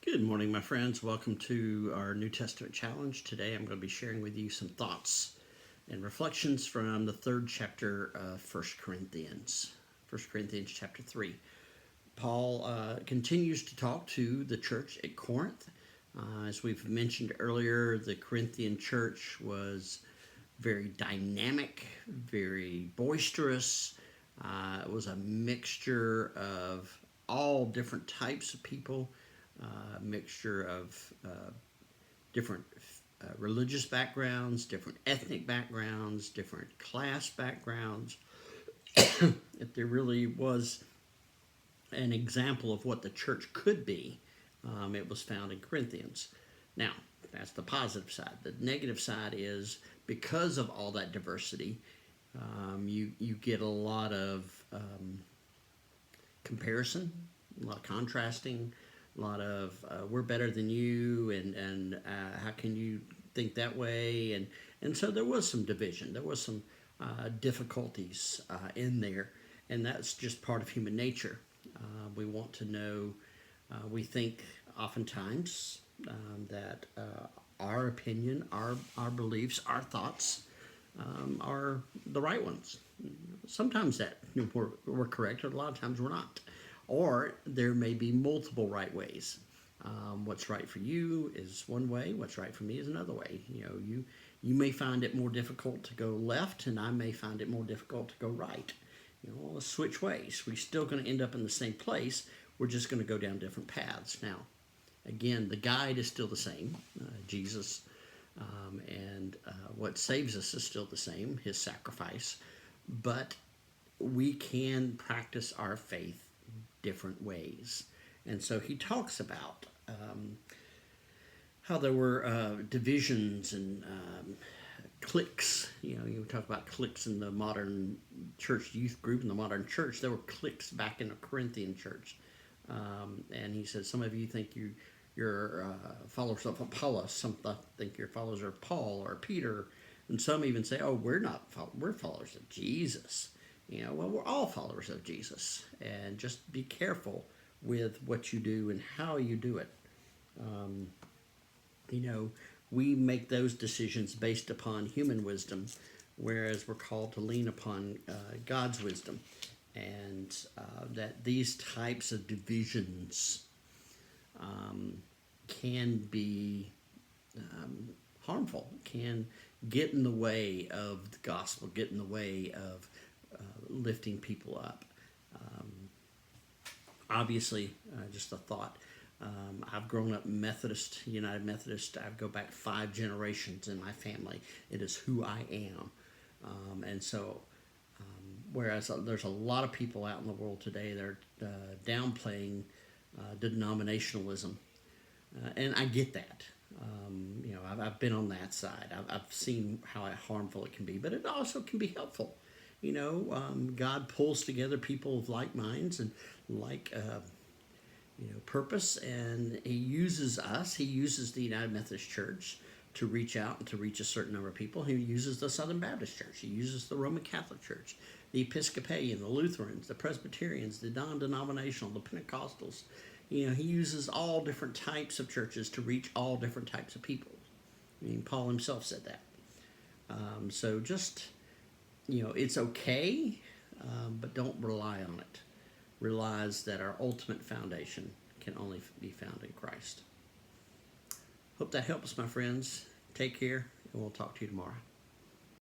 Good morning, my friends. Welcome to our New Testament challenge. Today I'm going to be sharing with you some thoughts and reflections from the third chapter of 1 Corinthians. 1 Corinthians chapter 3. Paul continues to talk to the church at Corinth. As we've mentioned earlier, the Corinthian church was very dynamic, very boisterous. It was a mixture of all different types of people. Mixture of different religious backgrounds, different ethnic backgrounds, different class backgrounds. If there really was an example of what the church could be, it was found in Corinthians. Now, that's the positive side. The negative side is because of all that diversity, you get a lot of comparison, a lot of contrasting, a lot of we're better than you, and how can you think that way? And so there was some division. There was some difficulties in there, and that's just part of human nature. We want to know. We think oftentimes that our opinion, our beliefs, our thoughts are the right ones. Sometimes that we're correct, or a lot of times we're not. Or there may be multiple right ways. What's right for you is one way. What's right for me is another way. You may find it more difficult to go left, and I may find it more difficult to go right. Let's switch ways. We're still going to end up in the same place. We're just going to go down different paths. Now, again, the guide is still the same, Jesus, and what saves us is still the same, his sacrifice. But we can practice our faith different ways. And so he talks about how there were divisions and cliques. You talk about cliques in the modern church youth group, in the modern church. There were cliques back in the Corinthian church. And he says, some of you think you're followers of Apollos, some think you're followers of Paul or Peter, and some even say, oh, we're followers of Jesus. Well, we're all followers of Jesus, and just be careful with what you do and how you do it. We make those decisions based upon human wisdom, whereas we're called to lean upon God's wisdom, and that these types of divisions can be harmful, can get in the way of the gospel, get in the way of lifting people up. Obviously, just a thought. I've grown up Methodist, United Methodist. I go back 5 generations in my family. It is who I am. And so, whereas there's a lot of people out in the world today that are downplaying denominationalism. And I get that. I've been on that side. I've seen how harmful it can be, but it also can be helpful. God pulls together people of like minds and like purpose, and he uses us. He uses the United Methodist Church to reach out and to reach a certain number of people. He uses the Southern Baptist Church. He uses the Roman Catholic Church, the Episcopalian, the Lutherans, the Presbyterians, the non-denominational, the Pentecostals. He uses all different types of churches to reach all different types of people. Paul himself said that. So just, it's okay, but don't rely on it. Realize that our ultimate foundation can only be found in Christ. Hope that helps, my friends. Take care, and we'll talk to you tomorrow.